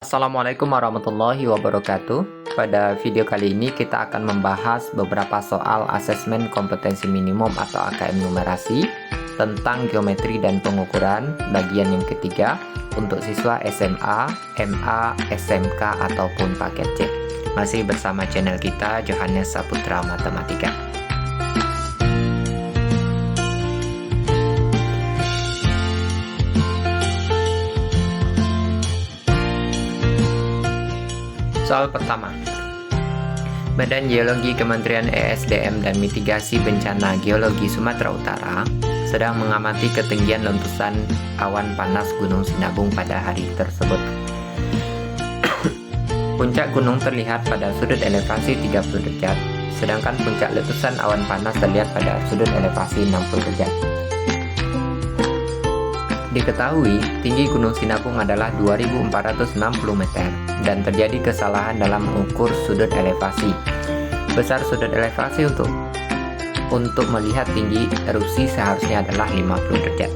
Assalamualaikum warahmatullahi wabarakatuh. Pada video kali ini kita akan membahas beberapa soal asesmen kompetensi minimum atau AKM numerasi tentang geometri dan pengukuran bagian yang ketiga untuk siswa SMA, MA, SMK ataupun paket C. Masih bersama channel kita Johannes Saputra Matematika. Soal pertama, Badan Geologi Kementerian ESDM dan Mitigasi Bencana Geologi Sumatera Utara sedang mengamati ketinggian letusan awan panas Gunung Sinabung pada hari tersebut. Puncak gunung terlihat pada sudut elevasi 30 derajat, sedangkan puncak letusan awan panas terlihat pada sudut elevasi 60 derajat. Diketahui, tinggi Gunung Sinabung adalah 2.460 meter dan terjadi kesalahan dalam mengukur sudut elevasi. Besar sudut elevasi untuk melihat tinggi erupsi seharusnya adalah 50 derajat.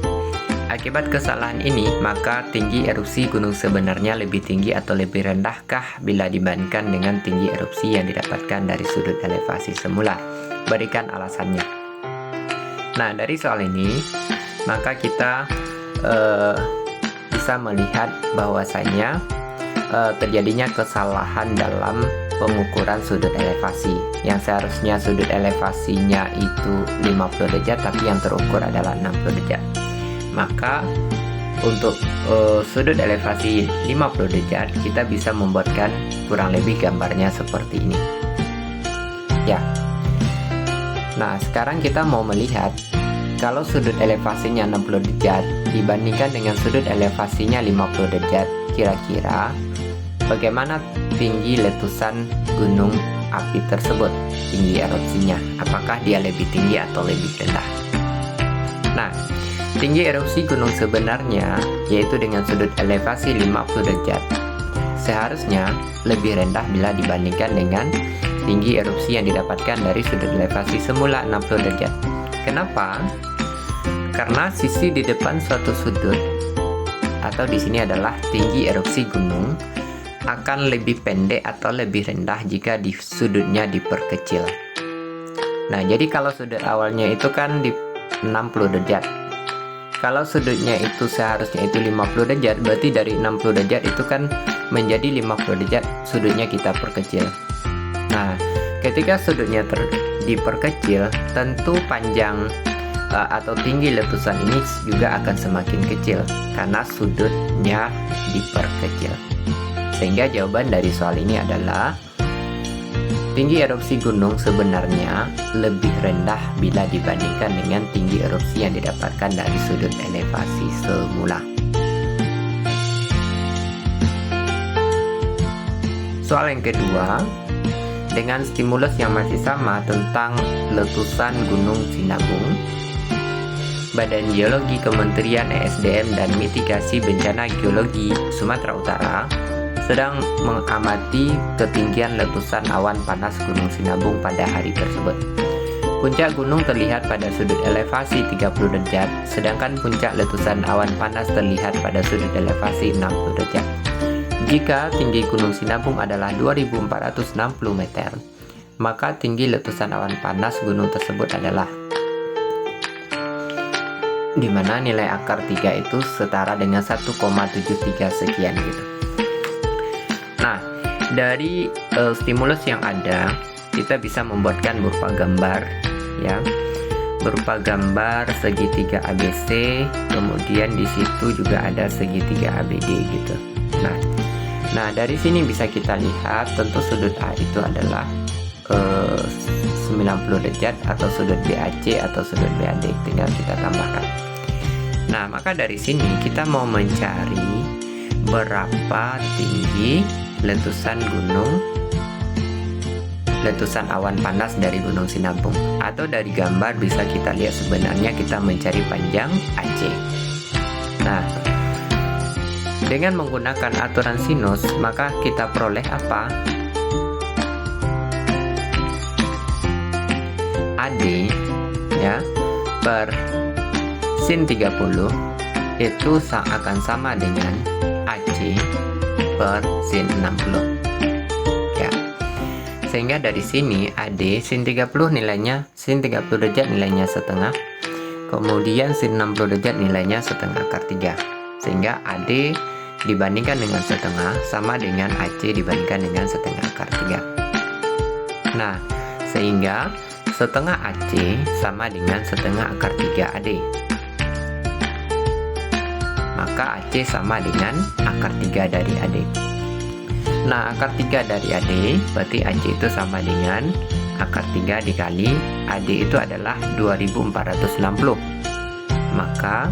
Akibat kesalahan ini, maka tinggi erupsi gunung sebenarnya lebih tinggi atau lebih rendahkah bila dibandingkan dengan tinggi erupsi yang didapatkan dari sudut elevasi semula? Berikan alasannya. Nah, dari soal ini, maka kita bisa melihat bahwasanya terjadinya kesalahan dalam pengukuran sudut elevasi, yang seharusnya sudut elevasinya itu 50 derajat tapi yang terukur adalah 60 derajat. Maka untuk sudut elevasi 50 derajat kita bisa membuatkan kurang lebih gambarnya seperti ini ya. Nah, sekarang kita mau melihat kalau sudut elevasinya 60 derajat dibandingkan dengan sudut elevasinya 50 derajat, kira-kira bagaimana tinggi letusan gunung api tersebut, tinggi erupsinya, apakah dia lebih tinggi atau lebih rendah? Nah, tinggi erupsi gunung sebenarnya yaitu dengan sudut elevasi 50 derajat seharusnya lebih rendah bila dibandingkan dengan tinggi erupsi yang didapatkan dari sudut elevasi semula 60 derajat. Kenapa? Karena sisi di depan suatu sudut atau di sini adalah tinggi erupsi gunung akan lebih pendek atau lebih rendah jika di sudutnya diperkecil. Nah, jadi kalau sudut awalnya itu kan di 60 derajat. Kalau sudutnya itu seharusnya itu 50 derajat, berarti dari 60 derajat itu kan menjadi 50 derajat sudutnya kita perkecil. Nah, ketika sudutnya diperkecil, tentu panjang atau tinggi letusan ini juga akan semakin kecil karena sudutnya diperkecil. Sehingga jawaban dari soal ini adalah tinggi erupsi gunung sebenarnya lebih rendah bila dibandingkan dengan tinggi erupsi yang didapatkan dari sudut elevasi semula. Soal yang kedua, dengan stimulus yang masih sama tentang letusan Gunung Sinabung, Badan Geologi Kementerian ESDM dan Mitigasi Bencana Geologi Sumatera Utara sedang mengamati ketinggian letusan awan panas Gunung Sinabung pada hari tersebut. Puncak gunung terlihat pada sudut elevasi 30 derajat, sedangkan puncak letusan awan panas terlihat pada sudut elevasi 60 derajat. Jika tinggi Gunung Sinabung adalah 2.460 meter, maka tinggi letusan awan panas gunung tersebut adalah, di mana nilai akar 3 itu setara dengan 1,73 sekian gitu. Nah, dari stimulus yang ada, kita bisa membuatkan berupa gambar ya, berupa gambar segitiga ABC, kemudian di situ juga ada segitiga ABD gitu. Nah, dari sini bisa kita lihat tentu sudut A itu adalah 90 derajat atau sudut BAC atau sudut BAD, tinggal kita tambahkan. Nah, maka dari sini kita mau mencari berapa tinggi letusan awan panas dari Gunung Sinabung, atau dari gambar bisa kita lihat sebenarnya kita mencari panjang AC. Nah, dengan menggunakan aturan sinus, maka kita peroleh apa? AD ya per sin 30 itu akan sama dengan AC per sin 60. Ya. Sehingga dari sini AD sin 30 nilainya, sin 30 derajat nilainya setengah. Kemudian sin 60 derajat nilainya setengah akar 3. Sehingga AD dibandingkan dengan setengah sama dengan AC dibandingkan dengan setengah akar 3. Nah, sehingga setengah AC sama dengan setengah akar 3 AD. Maka AC sama dengan akar 3 dari AD. Nah, akar 3 dari AD berarti AC itu sama dengan akar 3 dikali AD itu adalah 2460. Maka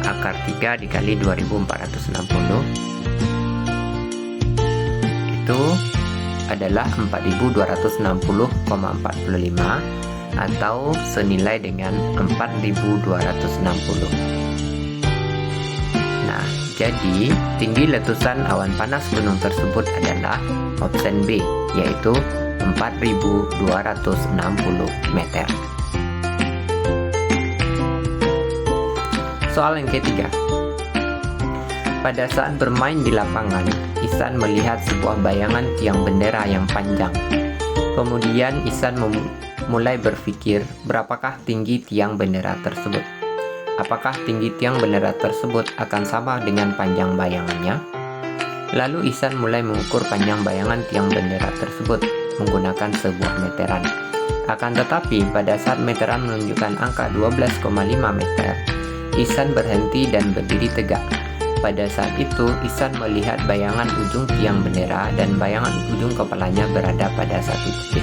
akar 3 dikali 2460 itu adalah 4260,45 atau senilai dengan 4260. Nah, jadi tinggi letusan awan panas gunung tersebut adalah option B, yaitu 4260 meter. Soal yang ketiga. Pada saat bermain di lapangan, Ihsan melihat sebuah bayangan tiang bendera yang panjang. Kemudian Ihsan mulai berpikir, berapakah tinggi tiang bendera tersebut? Apakah tinggi tiang bendera tersebut akan sama dengan panjang bayangannya? Lalu Ihsan mulai mengukur panjang bayangan tiang bendera tersebut menggunakan sebuah meteran. Akan tetapi, pada saat meteran menunjukkan angka 12,5 meter, Ihsan berhenti dan berdiri tegak. Pada saat itu, Ihsan melihat bayangan ujung tiang bendera dan bayangan ujung kepalanya berada pada satu titik.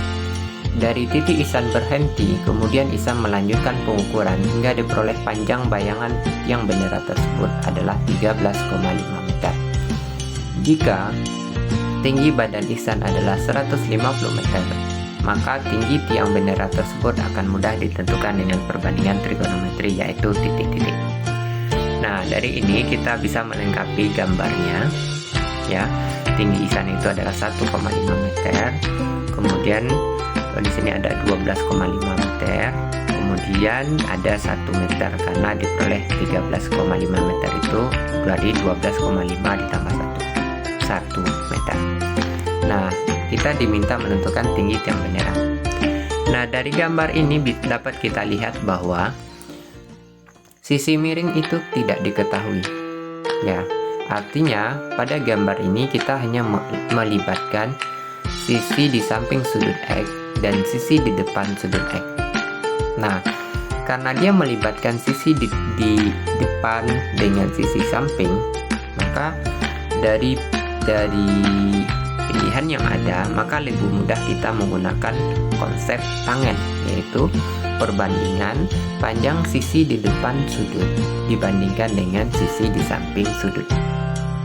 Dari titik Ihsan berhenti, kemudian Ihsan melanjutkan pengukuran hingga diperoleh panjang bayangan tiang bendera tersebut adalah 13,5 meter. Jika tinggi badan Ihsan adalah 150 meter, maka tinggi tiang bendera tersebut akan mudah ditentukan dengan perbandingan trigonometri, yaitu titik-titik. Nah, dari ini kita bisa melengkapi gambarnya. Ya, tinggi Ihsan itu adalah 1,5 meter. Kemudian di sini ada 12,5 meter. Kemudian ada 1 meter karena diperoleh 13,5 meter itu dari 12,5 ditambah 1 meter. Nah, kita diminta menentukan tinggi tiang bendera. Nah, dari gambar ini dapat kita lihat bahwa sisi miring itu tidak diketahui. Ya, artinya pada gambar ini kita hanya melibatkan sisi di samping sudut X dan sisi di depan sudut X. Nah, karena dia melibatkan sisi di depan dengan sisi samping, maka dari pilihan yang ada, maka lebih mudah kita menggunakan konsep tangen, yaitu perbandingan panjang sisi di depan sudut dibandingkan dengan sisi di samping sudut.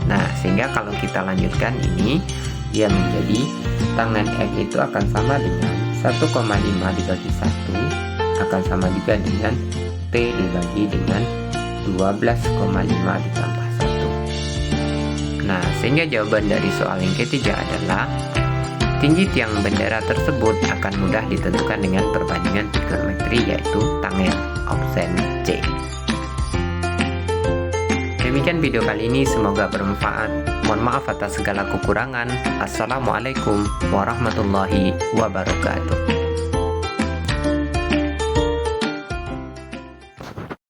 Nah, sehingga kalau kita lanjutkan ini, dia menjadi tangen X itu akan sama dengan 1,5 dibagi 1 akan sama juga dengan T dibagi dengan 12,5 ditambah 1. Nah, sehingga jawaban dari soal yang ketiga adalah tinggi tiang bendera tersebut akan mudah ditentukan dengan perbandingan trigonometri, yaitu tangen, option C. Demikian video kali ini, semoga bermanfaat. Mohon maaf atas segala kekurangan. Assalamualaikum warahmatullahi wabarakatuh.